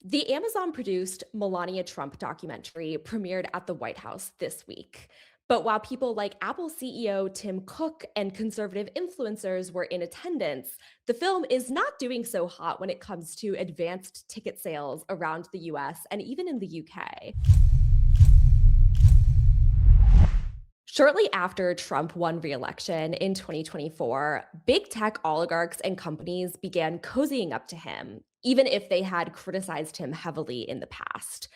The Amazon-produced Melania Trump documentary premiered at the White House this week. But while people like Apple CEO Tim Cook and conservative influencers were in attendance, the film is not doing so hot when it comes to advanced ticket sales around the US and even in the UK. Shortly after Trump won re-election in 2024, big tech oligarchs and companies began cozying up to him, even if they had criticized him heavily in the past.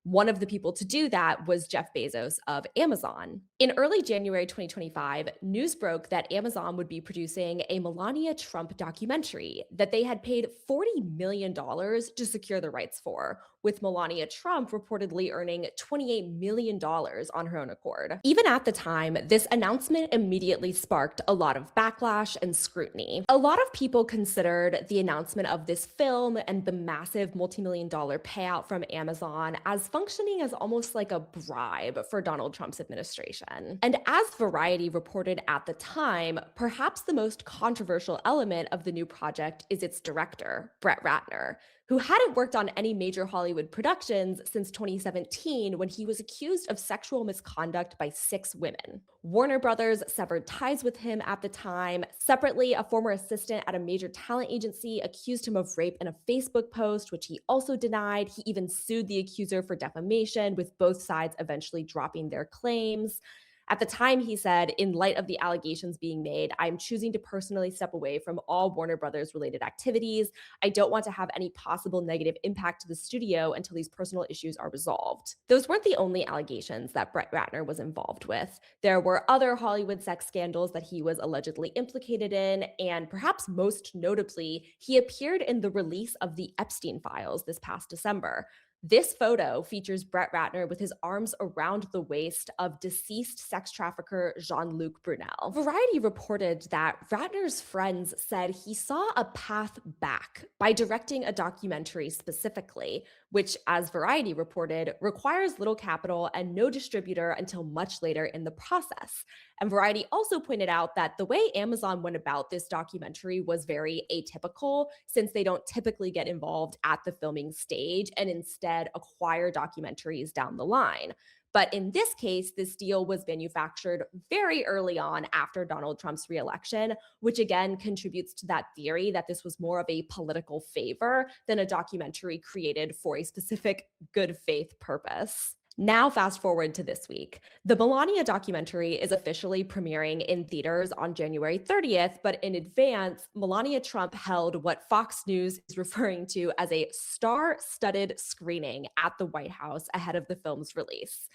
One of the people to do that was Jeff Bezos of Amazon. In early January 2025, news broke that Amazon would be producing a Melania Trump documentary that they had paid $40 million to secure the rights for, with Melania Trump reportedly earning $28 million on her own accord. Even at the time, this announcement immediately sparked a lot of backlash and scrutiny. A lot of people considered the announcement of this film and the massive multi-million-dollar payout from Amazon as functioning as almost like a bribe for Donald Trump's administration. And as Variety reported at the time, perhaps the most controversial element of the new project is its director, Brett Ratner, who hadn't worked on any major Hollywood productions since 2017 when he was accused of sexual misconduct by 6 women. Warner Brothers severed ties with him at the time. Separately, a former assistant at a major talent agency accused him of rape in a Facebook post, which he also denied. He even sued the accuser for defamation, with both sides eventually dropping their claims. At the time, he said, in light of the allegations being made, I'm choosing to personally step away from all Warner Brothers related activities. I don't want to have any possible negative impact to the studio until these personal issues are resolved. Those weren't the only allegations that Brett Ratner was involved with. There were other Hollywood sex scandals that he was allegedly implicated in, and perhaps most notably, he appeared in the release of the Epstein files this past December. This photo features Brett Ratner with his arms around the waist of deceased sex trafficker Jean-Luc Brunel. Variety reported that Ratner's friends said he saw a path back by directing a documentary specifically, which, as Variety reported, requires little capital and no distributor until much later in the process. And Variety also pointed out that the way Amazon went about this documentary was very atypical, since they don't typically get involved at the filming stage and instead acquire documentaries down the line. But in this case, this deal was manufactured very early on after Donald Trump's reelection, which again contributes to that theory that this was more of a political favor than a documentary created for a specific good faith purpose. Now, fast forward to this week. The Melania documentary is officially premiering in theaters on January 30th, but in advance, Melania Trump held what Fox News is referring to as a star studded screening at the White House ahead of the film's release.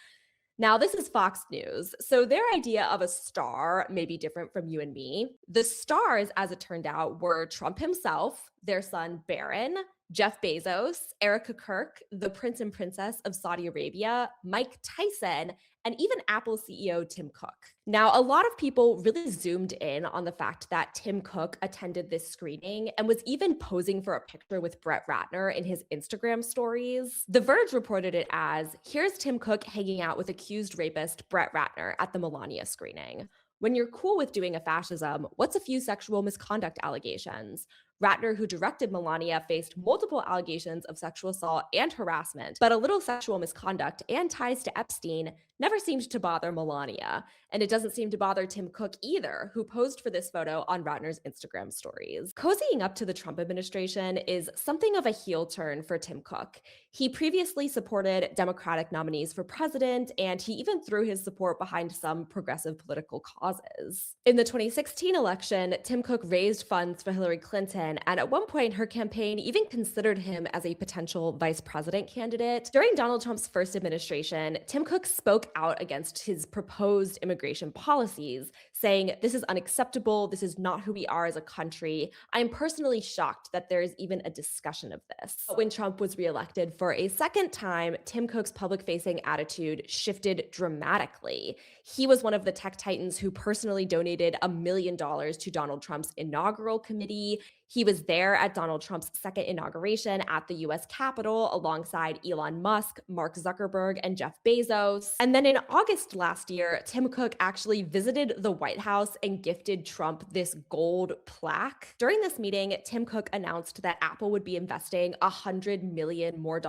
Now, this is Fox News, so their idea of a star may be different from you and me. The stars, as it turned out, were Trump himself, their son Barron, Jeff Bezos, Erica Kirk, the Prince and Princess of Saudi Arabia, Mike Tyson, and even Apple CEO Tim Cook. Now, a lot of people really zoomed in on the fact that Tim Cook attended this screening and was even posing for a picture with Brett Ratner in his Instagram stories. The Verge reported it as, here's Tim Cook hanging out with accused rapist Brett Ratner at the Melania screening. When you're cool with doing a fascism, what's a few sexual misconduct allegations? Ratner, who directed Melania, faced multiple allegations of sexual assault and harassment, but a little sexual misconduct and ties to Epstein never seemed to bother Melania. And it doesn't seem to bother Tim Cook either, who posed for this photo on Ratner's Instagram stories. Cozying up to the Trump administration is something of a heel turn for Tim Cook. He previously supported Democratic nominees for president, and he even threw his support behind some progressive political causes. In the 2016 election, Tim Cook raised funds for Hillary Clinton, and at one point, her campaign even considered him as a potential vice president candidate. During Donald Trump's first administration, Tim Cook spoke out against his proposed immigration policies, saying, "This is unacceptable. This is not who we are as a country. I am personally shocked that there is even a discussion of this." But when Trump was reelected for a second time, Tim Cook's public-facing attitude shifted dramatically. He was one of the tech titans who personally donated $1 million to Donald Trump's inaugural committee. He was there at Donald Trump's second inauguration at the US Capitol alongside Elon Musk, Mark Zuckerberg, and Jeff Bezos. And then in August last year, Tim Cook actually visited the White House and gifted Trump this gold plaque. During this meeting, Tim Cook announced that Apple would be investing $100 million more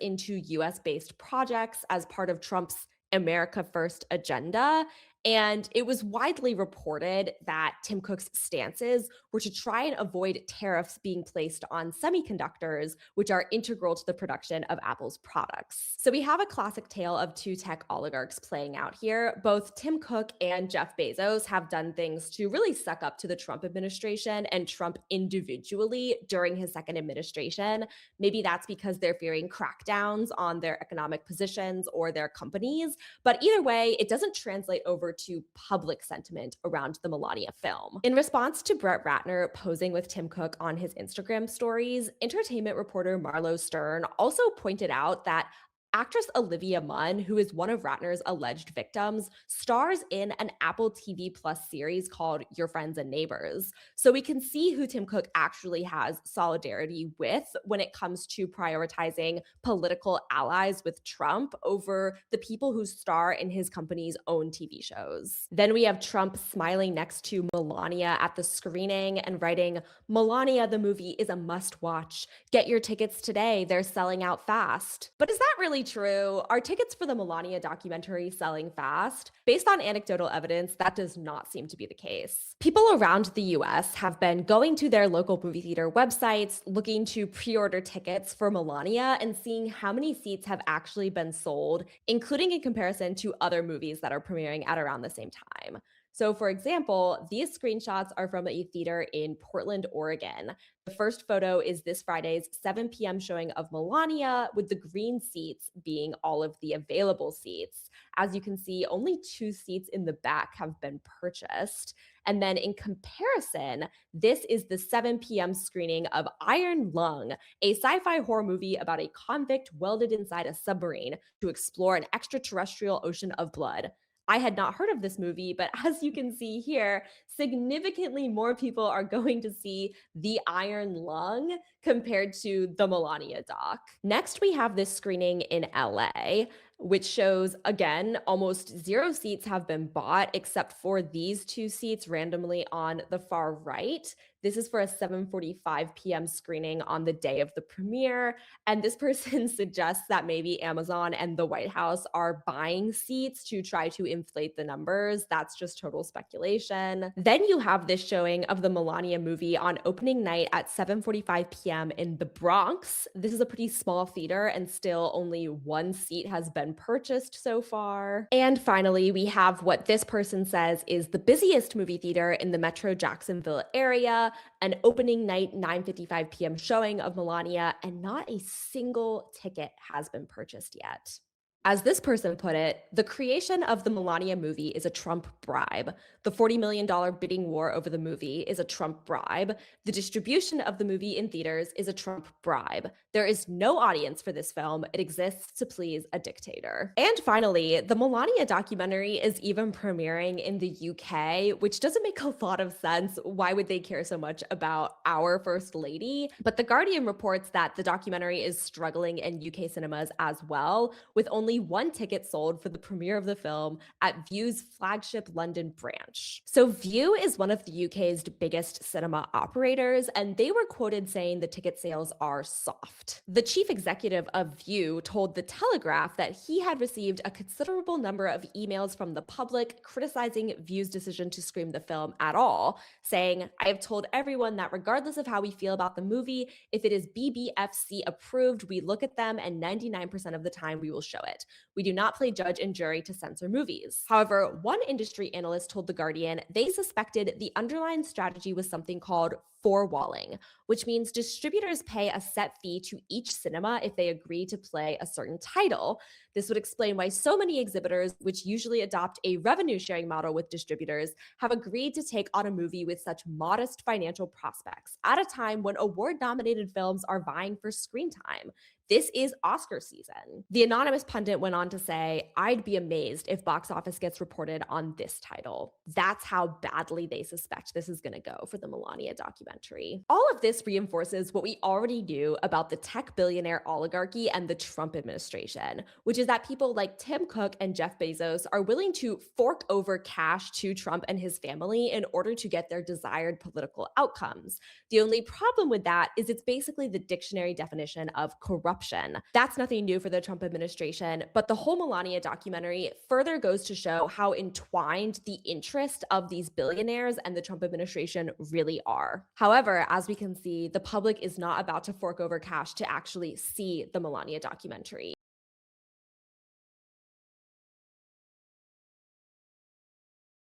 into US-based projects as part of Trump's America First agenda. And it was widely reported that Tim Cook's stances were to try and avoid tariffs being placed on semiconductors, which are integral to the production of Apple's products. So we have a classic tale of two tech oligarchs playing out here. Both Tim Cook and Jeff Bezos have done things to really suck up to the Trump administration and Trump individually during his second administration. Maybe that's because they're fearing crackdowns on their economic positions or their companies. But either way, it doesn't translate over to public sentiment around the Melania film. In response to Brett Ratner posing with Tim Cook on his Instagram stories, entertainment reporter Marlo Stern also pointed out that actress Olivia Munn, who is one of Ratner's alleged victims, stars in an Apple TV Plus series called Your Friends and Neighbors. So we can see who Tim Cook actually has solidarity with when it comes to prioritizing political allies with Trump over the people who star in his company's own TV shows. Then we have Trump smiling next to Melania at the screening and writing, "Melania, the movie is a must watch. Get your tickets today. They're selling out fast." But is that really true? Are tickets for the Melania documentary selling fast? Based on anecdotal evidence, that does not seem to be the case. People around the US have been going to their local movie theater websites looking to pre-order tickets for Melania and seeing how many seats have actually been sold, including in comparison to other movies that are premiering at around the same time. So, for example, these screenshots are from a theater in Portland, Oregon. The first photo is this Friday's 7 p.m. showing of Melania, with the green seats being all of the available seats. As you can see, only 2 seats in the back have been purchased. And then in comparison, this is the 7 p.m. screening of Iron Lung, a sci fi horror movie about a convict welded inside a submarine to explore an extraterrestrial ocean of blood. I had not heard of this movie, but as you can see here, significantly more people are going to see The Iron Lung compared to the Melania doc. Next, we have this screening in LA, which shows, again, almost 0 seats have been bought except for these 2 seats randomly on the far right. This is for a 7:45 p.m. screening on the day of the premiere. And this person suggests that maybe Amazon and the White House are buying seats to try to inflate the numbers. That's just total speculation. Then you have this showing of the Melania movie on opening night at 7:45 p.m. in the Bronx. This is a pretty small theater and still only 1 seat has been purchased so far. And finally, we have what this person says is the busiest movie theater in the Metro Jacksonville area, an opening night 9:55 p.m. showing of Melania, and not a single ticket has been purchased yet. As this person put it, the creation of the Melania movie is a Trump bribe. The $40 million bidding war over the movie is a Trump bribe. The distribution of the movie in theaters is a Trump bribe. There is no audience for this film. It exists to please a dictator. And finally, the Melania documentary is even premiering in the UK, which doesn't make a lot of sense. Why would they care so much about our First Lady? But The Guardian reports that the documentary is struggling in UK cinemas as well, with only 1 ticket sold for the premiere of the film at View's flagship London branch. So View is one of the UK's biggest cinema operators, and they were quoted saying the ticket sales are soft. The chief executive of View told The Telegraph that he had received a considerable number of emails from the public criticizing View's decision to screen the film at all, saying, "I have told everyone that regardless of how we feel about the movie, if it is BBFC approved, we look at them and 99% of the time we will show it. We do not play judge and jury to censor movies." However, one industry analyst told The Guardian they suspected the underlying strategy was something called four-walling, which means distributors pay a set fee to each cinema if they agree to play a certain title. This would explain why so many exhibitors, which usually adopt a revenue-sharing model with distributors, have agreed to take on a movie with such modest financial prospects at a time when award-nominated films are vying for screen time. this is Oscar season. The anonymous pundit went on to say, I'd be amazed if box office gets reported on this title. That's how badly they suspect this is going to go for the Melania documentary. All of this reinforces what we already knew about the tech billionaire oligarchy and the Trump administration, which is that people like Tim Cook and Jeff Bezos are willing to fork over cash to Trump and his family in order to get their desired political outcomes. The only problem with that is it's basically the dictionary definition of corruption. That's nothing new for the Trump administration, but the whole Melania documentary further goes to show how entwined the interest of these billionaires and the Trump administration really are. However, as we can see, the public is not about to fork over cash to actually see the Melania documentary.